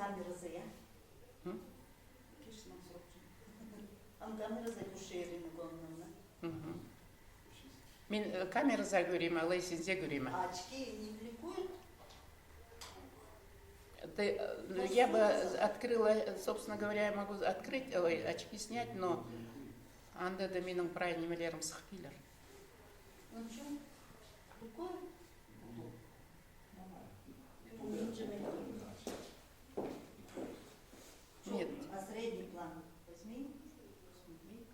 камерасы, я? Кешінің сұрап Ам камерасы күшеріні көңіліні. Мен камераса көрейм, алай сензе көрейм. Очки не бликуют? Я бы открыла, собственно говоря, я могу открыть, очки снять, но анда да менің прай немелерім сықпилер. Ну что, бликуют? Нет. А средний план возьми, смотри.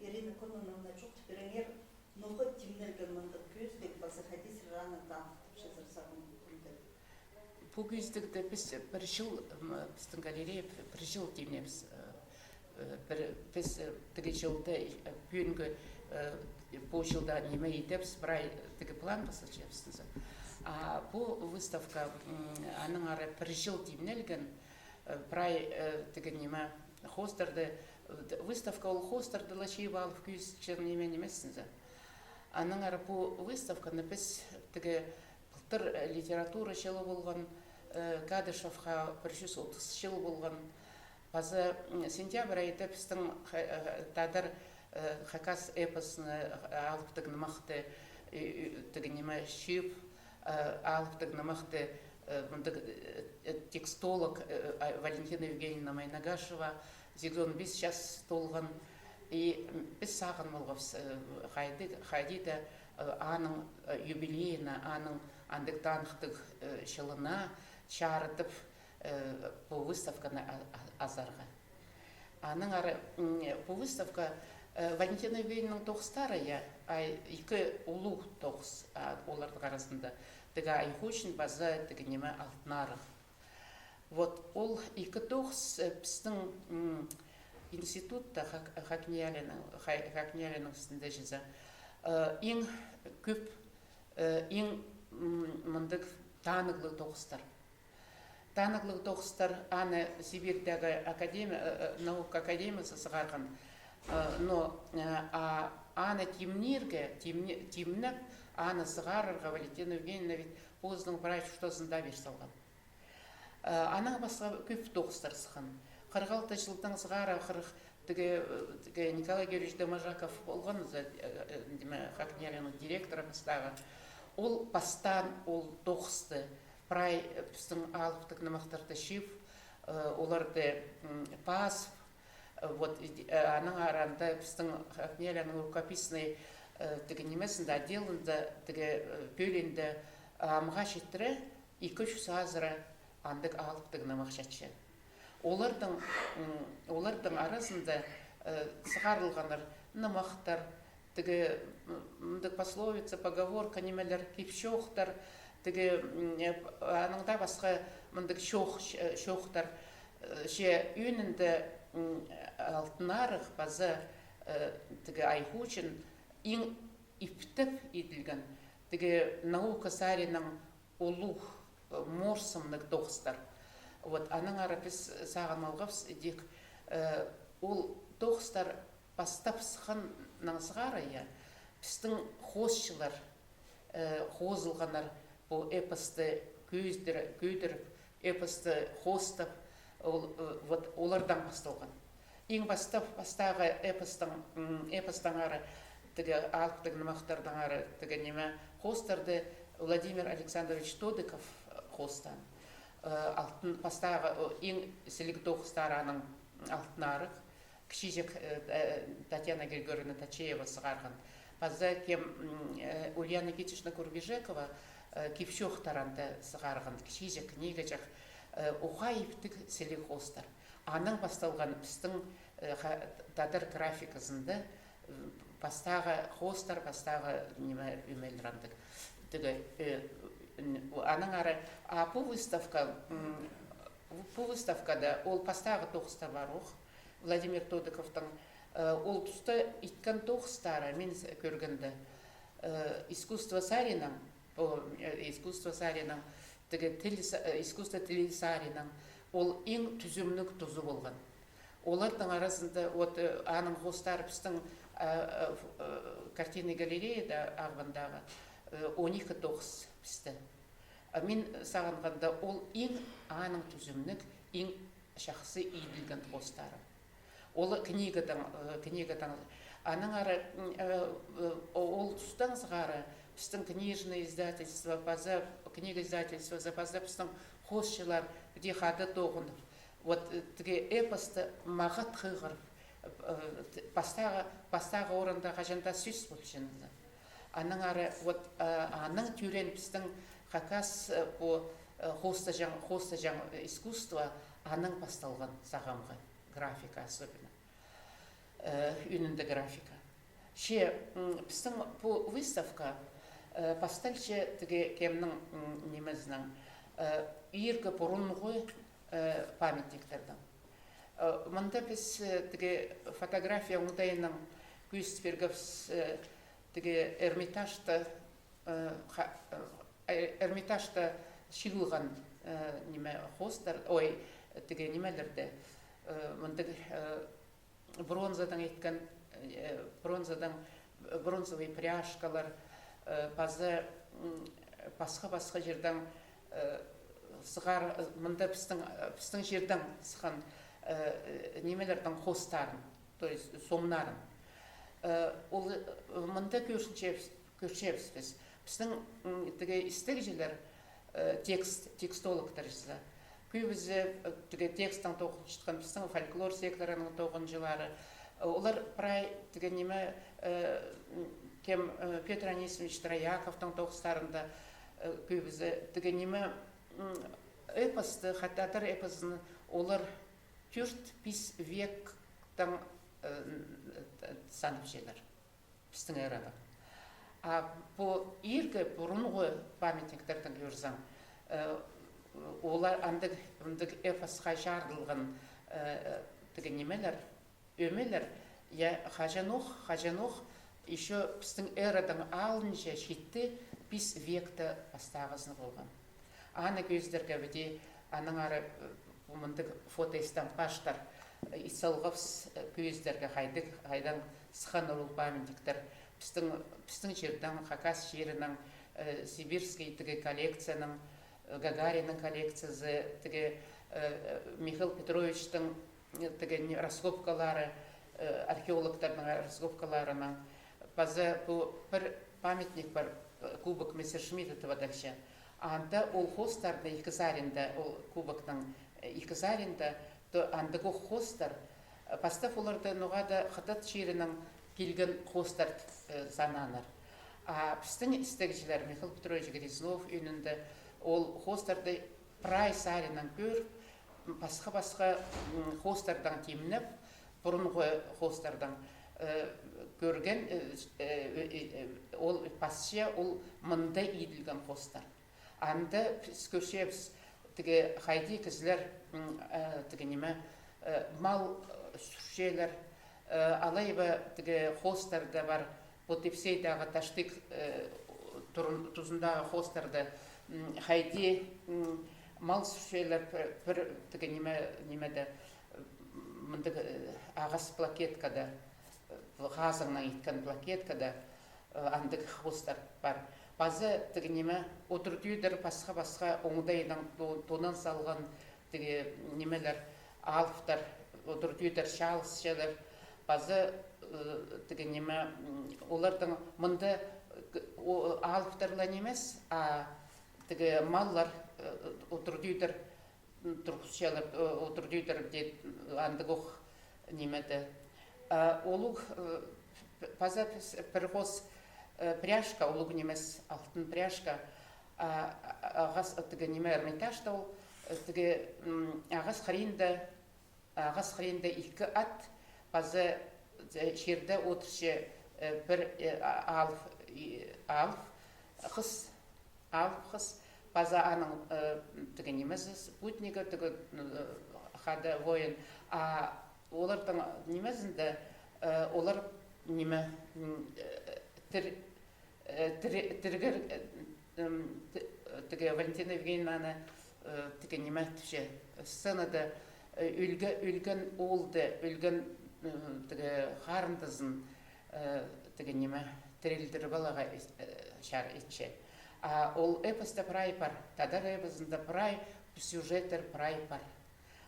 Ирина Кононовна çok тепер нохот тимнерген мындык көз деп баса хадис раны танытып жазырсагым күндө. Бұл көздікті біз бір жыл, біздің галерея бір жыл дейміз. Біз тігі жылды бүйінгі бұл жылда неме етепіз, бірай тігі план басылчепсіз. Бұл выставка, аның ары бір жыл деймнелген, бірай тігі неме хостарды, выставка ол хостарды лачиып алып көз чернемен емессінзі. Аның ары бұл выставканы біз тігі былтыр литература жылы болған, Кадышевқа 130 жыл болған. Базы сентябрь айында біздің тадыр хакас эпосыны алып тігіні мақты тігінеме шүйіп, алып тігіні мақты текстолог Валентина Евгеньевна Майнагашева, зигзон біз час толған. И біз сағын болғыз қайдейді аның юбилейна, аның андықтанықтық шылына чарытып бұл выставканы азарға. Аның ары бұл выставка Валентина Евгеньевнаның тоғыстары, екі ұлу тоғыз олардың арасында. Тігі айхушын база тігі неме алтынарық. Вот ол екі тоғыз біздің институтта Хакниялінің үстінде жаза. Ең көп, ең мұндық танықлы тоғыстар. Танықлы тоғыстар аны Сибирьдегі наука академиясы сығарған. Но аны темніп, аны сығарырға Валентина Евгеньевна Поздың врач штосында берсалған. Аның басқа көп тоғыстар сыған. 46 жылдың сығара Николай Георгиевич Домажаков болған, Хакниялінің директоры бастағы. Ол бастан, ол тоғысты, прай біздің алыптық нымақтарды шив, оларды пас, аның аранда біздің Хакниялінің рукописный немесінде отделында, бөлінді амға шеттірі 2-3 сазыра андық алыптық нымақшатшы. Олардың арасында сығарылғаныр нымақтар, пословица, поговорка, немелер кепшоқтар, аныңда басқа шоқтар, үйінінді алтынарық базы айхучын ең иптіп етілген наука сарының олух морсымлық тоғыстар. Аның ары біз саған малғапс едек, ол тоғыстар бастап сыған наңсығары, біздің хозшылар, хозылғанар бұл эпосты көйдіріп, эпосты хостап, олардан басталған. Ең бастағы эпостан ары, алыптың нымақтардан ары, хостарды Владимир Александрович Тодыков хостан. Бастағы ең сілік тоғыстараның алтынарық, кішежек Татьяна Григорьевна Тачеева сығарған. База кем Ульяна Никитична Курбежекова кепшоқтаранда сығарған, кішежек негежек оға ептік сілік хостар. Аның басталған біздің тадыр графикасында бастағы хостар, бастағы өмелірандық. Аның ары, бұл выставка Бұл выставкада ол пастағы тоғыста бар оқ. Владимир Тодыковтың ол тұста иткан тоғыстары мен көргенді. Искусство Сариның, искусство Сариның, искусство тілі Сариның, ол ең түзімлік тұзы болған. Олардың арасында аның қостары біздің картина галереяда ағындағы 12 тоғыз бізді. Мен сағынғанда ол ең аның түзімлік, ең шақсы иілген қостары. Ол книгадан аның ары ол тұстан сығары біздің книжное издательство, книга издательство запазда біздің қосшылар, где хады тоғын. Эпосты мағат қығыр, пастағы орында қажанда сөз болып жынды. Аның ары, аның түрен біздің қақас хоста жаң искусство аның басталған сағамға, графика особенно, үнінді графика. Біздің бұл выставка пастальше кемнің немізінің ергі бұрынғы памятниктердің. Мұнда біз фотография ұңдайының Гюстбергівс Эрмитажда шилған хостар, немелерді, мұнда бронзадан еткен, бронзовый пряжкалар, басқа жерден сығар, мұнда біздің жерден сыған немелердің хостарын, то есть сомнарын. Мұнда көршеміз біз. Біздің істегежелер текстологтар жызы. Көбізі текстің тоғын шытқан біздің фольклор секторының тоғын жылары. Олар прай неме кем Петр Анисимович Трояковтың тоғыстарында көбізі неме эпосты, хаттатыр эпосын олар 4-5 вектің санып желер біздің әрада. Бұл ергі бұрынғы памятниктердің көрсең, олар андық эпосқа жардылған немелер, өмелер, хажанух еще біздің әрадан алынша шетті 5 векті бастағызын болған. Аны көздерге бөде, аның ары мұндық фотоэстампаштар, исалғыз көздерге қайдан сыған орыл памятниктер, біздің жердің, Хакас жерінің, Сибирский коллекцияның, Гагаринның коллекциясы, Михаил Петровичтің раскопкалары, археологтардың раскопкаларының. Базы бір памятник бар, кубок Мессершмиттова дальше. Анда ол хостарды Екізаринда, ол кубоктың Екізаринда, андығы хостар, пастав оларды нұғада қытат жерінің келген хостар сананыр. Біздің істегішілер Михаил Петрович Грязнов үйінді ол хостарды прай саринан көр, басқа хостардан темініп, бұрынғы хостардан көрген, ол пасшы ол мұнда еділген хостар. Анда көршебіз қайды кізілер мал сүршелер, алайба хостарда бар, Потепсейдағы таштық тұзындағы хостарды қайды мал сүршелер бір немеді ағас плакеткада, ғазыңнан еткен плакеткада андық хостар бар. Базы отырдүйдер басқа оңдайдан тонан салған немелер алыфтар, отырдүйдер шалысшелер. Базы олардың мұнда алыфтарлан емес, маллар отырдүйдер тұрғысшелер, отырдүйдер андық оқ немеді. Олық базы бір қос пряжка, олуг немес алтын пряжка, ағас неме Эрмитажда ол, ағас қаринда екі ат, базы жерді отыршы бір алып қыз, база аның тігі немесі спутнигі тігі хады воин, а олардың немесінде олар неме тіргір тігі Валентина Евгеньевнаны тігі неме түше сценада үлген олды, үлген тігі қарындызын тігі неме тірелдір балаға шар етші. Ол эпоста прай бар, тадар эпосында прай сюжеттер прай бар.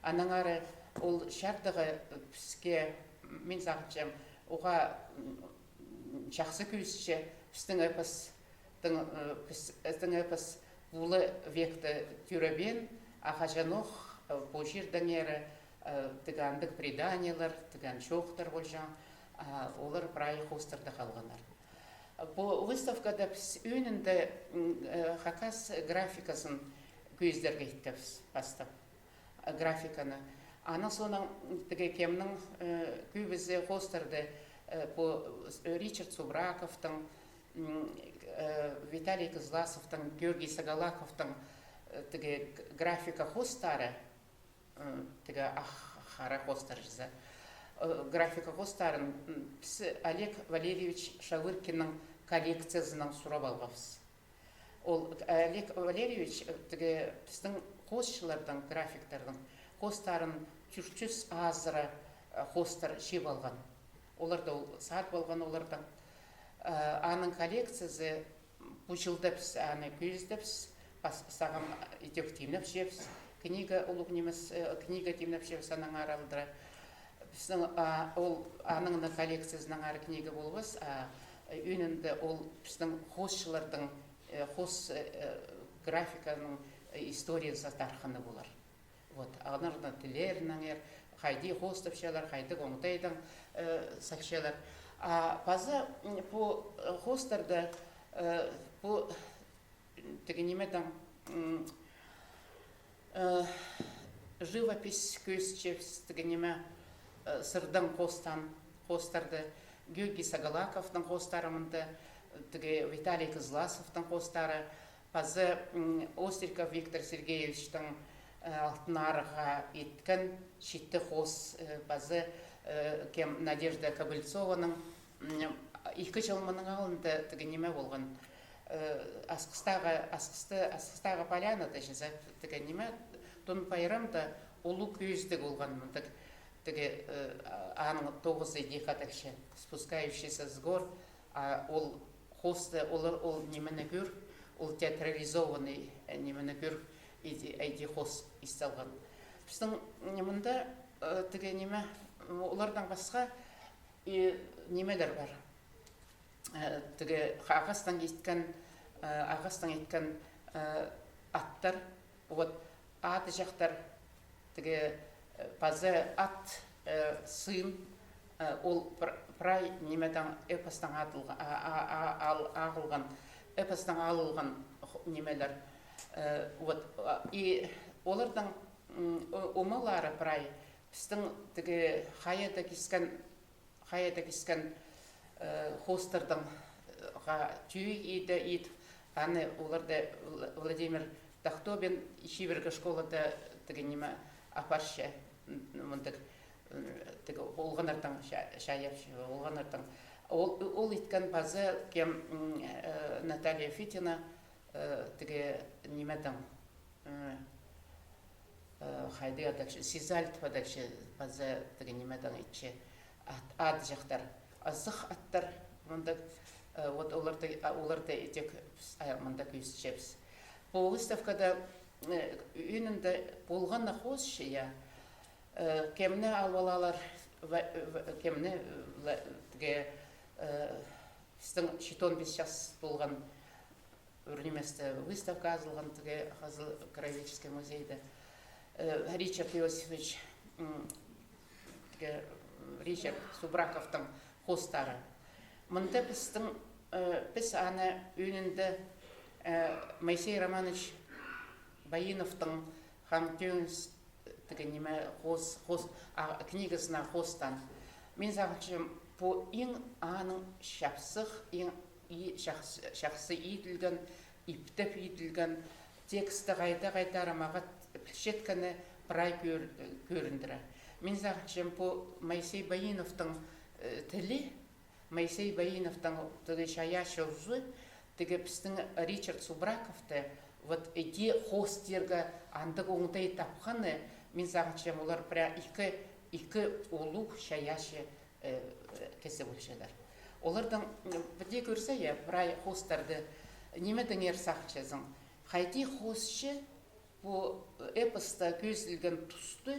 Анаңары ол шардығы піске мен сағыншам оға жақсы күйісші пістің эпос бұлы векті түребен ағажанық бұл жердің әрі тігандық преданиялар, тіган шоқтар болжан, олар прай хостырды қалғанар. Бұл выставкада біз өнінде хакас графикасын көздерге еттіпіз бастап. Графиканы. Ана соның кемнің көбізі хостарды Ричард Субраковтың, Виталий Кызласовтың, Георгий Сагалаковтың графика хостары, αχара хостар жызы. Графика хостарын Олег Валерьевич Шавыркинның коллекциясының сұрап алғабыз. Ол Олег Валерьевич біздің хостшылардың, графиктердің хостарын 300 азыры хостар шеп алған. Оларда саат болған олардан. Аның коллекциясы бұл жылда біз аны көздепіз, сағым етек темнеп жепіз. Книга ұлық немес, книга темнеп жепіз аның аралдыры. Біздің аныңны коллекциясының ары книга болғыз, өнінде ол біздің хостшылардың, хост графиканың историясы тарқыны болар. Анарына тілерінің ер, қайды хостапшалар, қайды қоңтайдың сақшалар. Базы бұл хостарды, бұл тегенемедің живопись көзчевс тегенеме сырдың хостарды, Георгий Сагалаковтың хостарымынды, Виталий Кызласовтың хостары, базы Остриков Виктор Сергеевичтің алтын арыға еткен шетті хос, базы Надежда Кобыльцованың 2 жылмының алында неме болған асқыстағы полянада жаза неме тұн пайрамда олу көзді болған мұндық аның 9 декадакшы спускающийся с гор, ол хосты, ол немені көр, ол театрализованный немені көр әйде хос исталған. Біздің немінде неме олардан басқа немелер бар. Ағастан еткен аттар, аты жақтар, базы ат сын, ол прай немеден эпостан ағылған, эпостан алылған немелер. Олардың омалары прай біздің қайада кескен хостардың түйі еді, аны оларды Владимир Дахтобин Шибергі школада неме апаршы олғанардың шаяпшы, олғанардың. Ол еткен базы кем Наталья Фитина немедің қайды адақшы, Сизальтова адақшы базы немедің етші ад жақтар. Азық аттар, оларды етек мұнда көзішепіз. Бұл выставкада үйінінде болғанна қосшы, кемні алвалалар, кемні біздің 14 жас болған өрнеместі выставка азылған Қазыл Краеведческий музейді. Ричард Иосифович, Ричард Субраковтың хостары. Мұнда біз аны үйінінде Моисей Романович Баиновтың Хамтюнс книгасына хостан. Мен зағыншым, бұл ең аның шақсы етілген, иптеп етілген тексті қайта арамаға пілшеткіні бірай көріндірі. Мен зағычым по Моисей Баиновтың тілі, Моисей Баиновтың шаяшы ұзы, біздің Ричард Субраковты вот эти хостерга андық оңдай тапқаны, мен зағычым олар бір екі олуқ шаяшы кесі болшалар. Олардың бірде көрсе, бірай хостарды немедің сақчазың. Қайти хостшы бұл эпоста көзілген тұсты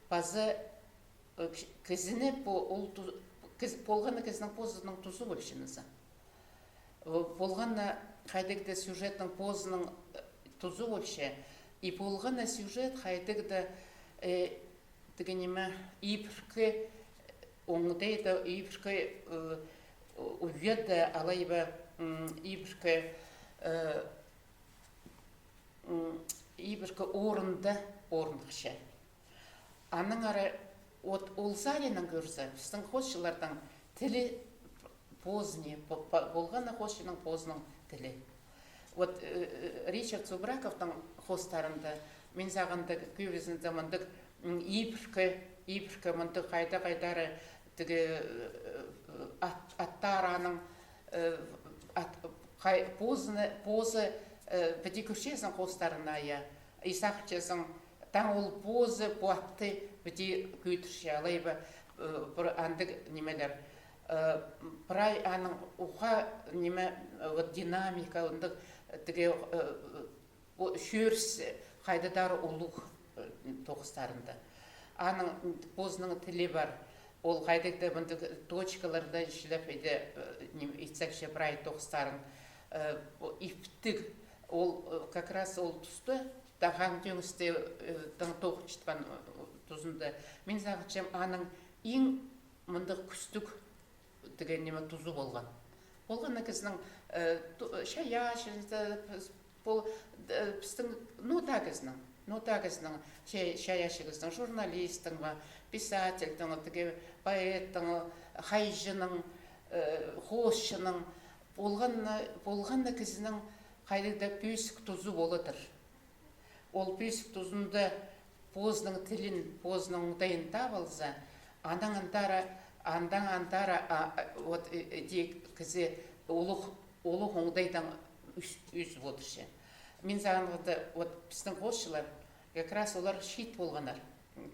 базы кізіні болғаны кізінің позының тұзы болшынызы. Болғаны қайдықды сюжетінің позының тұзы болшы. И болғаны сюжет қайдықды ибіркі оңдайды, ибіркі уведі, алайба ибіркі орындықшы. Аның ары Олзаринің көрсі, біздің қосшылардың тілі позне, болғаны қосшының позының тілі. Ричард Субраковтың қостарында мен зағынды көбізін замандық ибіркі мұнды қайдары аттараның позы біде көршесің қостарына исақчесің таң ол позы бұатты біде көйтірше алайба бір андық немелер бірай аның ұға неме динамика шөріс қайдадары ұлық тоғыстарында аның позының тілі бар ол қайдақта бұндық точкаларда ішіліп итсәкше бірай тоғыстарын иптік ол как раз ол тұсты тағаң теңісте тоғын шытқан тұзында мен зағычам аның ең мұндық күстік деген неме тұзы болған. Болғаны кізінің шаяшында, біздің нота кізінің шаяшы кіздің, журналистің, писательдің, поэттің, хайжының, хосшының, болғаны кізінің қайдықта пөсік тұзы болыдыр. Ол пөсік тұзында позының тілін, позының ұдайын табылса, андан антара кізе олық оңдайдан үсіп отыршы. Мен зағынғыда біздің қосшылар, как раз олар шит болғанар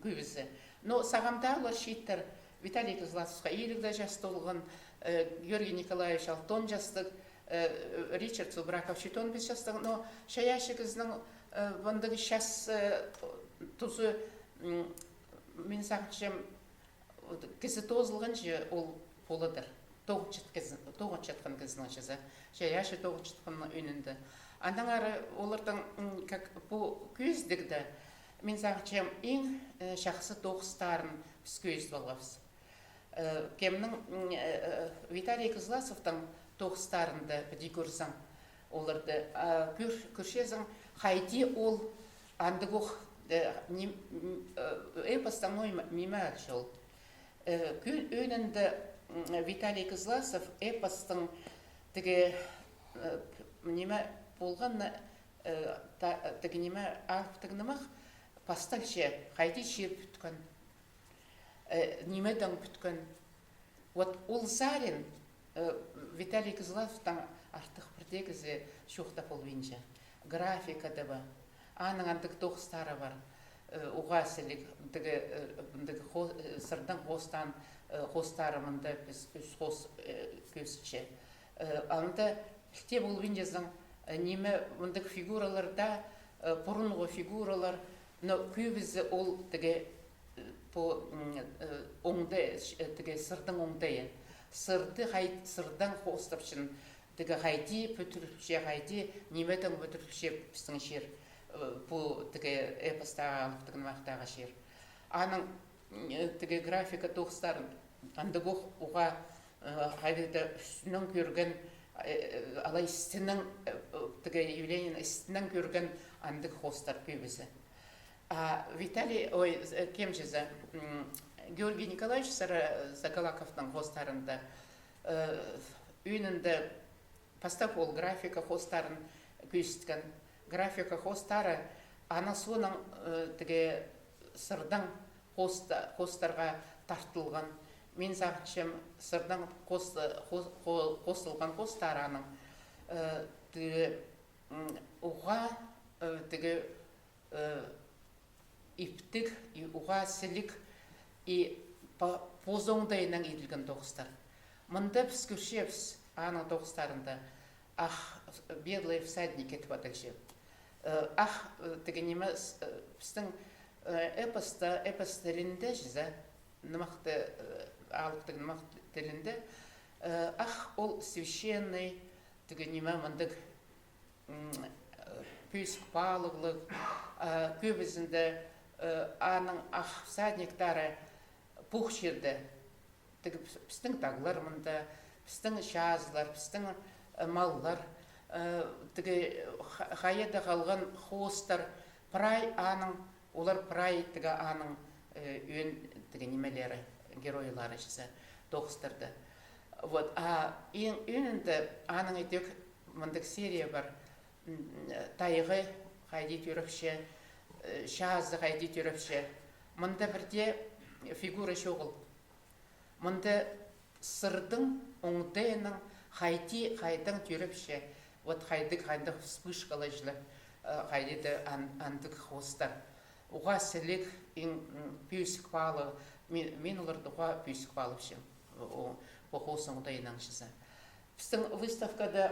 көбісі. Но сағамда олар шиттер Виталий Козласовқа 50 жасты болған, Георгий Николаевич 6 жастық, Ричард Субраков 15 жастық. Но шаяшы кізінің бұндағы шас тұзы мен сағыншым кізі тозылған же ол болыдыр. Тоғын жатқан кізінің жаза. Шаяшы тоғын жатқанның өнінді. Андан ары олардың бұл көздігді мен сағыншым ең шақсы тоғыстарын біз көзді болғабыз. Кемнің Виталий Козласовтың тоғыстарында біде көрсің оларды көршезің қайди ол андығық эпостан мима жол. Önünde Виталий Козласов эпостың неме болғанны неме алыптығынымақ пасталше қайди жер бүткін, немедің бүткін. Ол Зарин Виталий Козласовтың артық бірдегізі шоқта болуынша. Графикада ба, аның андық тоғыстары бар. Уғасылық сырдың қостарымында біз үз қос көзітше. Анда кіте болуын жазың неме мұндық фигураларда, бұрынғы фигуралар, көбізі ол сырдың оңдайы. Сырдың қостапшын қайди пөтіріпше, қайди немедің пөтіріпше біздің жер. Бұл эпостағы алыптығын мақтаға жер. Аның графика тоғыстарын андығы оға қайдыда үстінің көрген, алай істінің, явлениен істінің көрген андық қостар көбісі. Виталий, кем жезі, Георгий Николаевич Закалаковтың қостарында үйінінде постап ол графика қостарын көстіген. графика хостары ана соның теге сырдың хостарға тартылған. Мен сағытшым сырдың қосылған хостары аның уға теге иптік, уға сілік позоңдайынан еділген тоғыстар. Мында біз көршепс аның тоғыстарында белый всадник етіп атакшы. Теге неме біздің эпос тілінде жүзі, нымақты алыптың нымақты тілінде, ол священный, теге неме мындық пүйсік балығылық, көбізінде аның всадниктары бұқ жерді. Біздің тағылар мұнда, біздің шазылар, біздің маллар, қайeda қалған хостар, прай аның, олар прай аның өн немелері, геройлары жізі, тоғыстырды. Ең өнінді аның етек мұндық серия бар, тайығы қайды түріпші, шазы қайды түріпші. Мұнда бірде фигура шоғыл. Мұнда сырдың оңдайының қайдың түріпші. Қайдық вспышкалы жылы қайдеді андық хостар. Оға сілік пүйсік балы, мен оларды оға пүйсік балы бішім. Оғосын оңдайының жызы. Біздің выставкада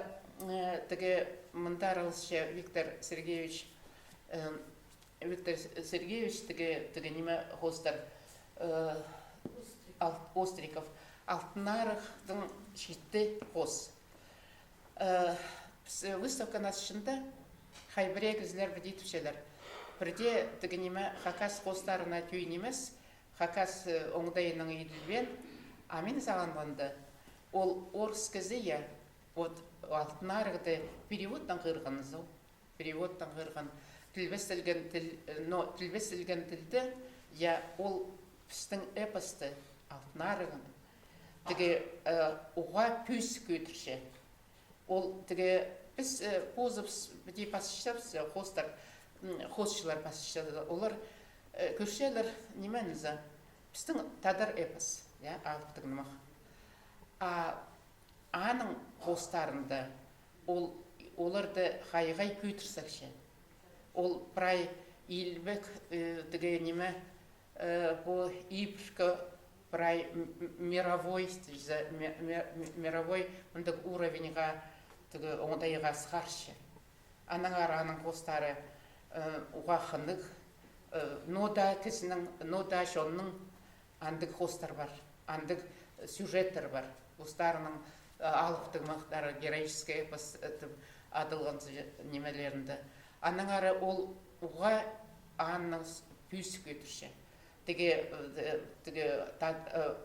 мұндарылшы Виктор Сергеевич теге неме хостар Остриков алтынарықтың шетті хос. Выставка насышында қайбірек ізлер бірдей түпшелер. Бірде теге неме хакас хостарына түйін емес, хакас оңдайының еділбен, амин сағанланды. Ол орыс кізі алтынарықты переводтан қырғанызы, переводтан қырған. Тілбестілген тілді, ол біздің эпосты алтынарығын. Теге оға пүйсік өтірші. Ол теге біз позывс бідей пасышшапсы, хостшылар пасышшады. Олар көршелер неменізі, біздің тадар эпос, алтығынымақ. Аның хостарында оларды қайғай көйтірсәкші. Ол прай илбек теге неме по ипшка прай мировой мындық уровеньға теге оңдайға сқаршы. Аның хостары уға қынық, нода кісінің, нода шонның андық хостар бар, андық сюжеттер бар. Хостарының алыптың мақтары героический эпос адылған немелерінде. Аның ары ол уға анның пүйсік өтірші. Теге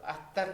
аттар,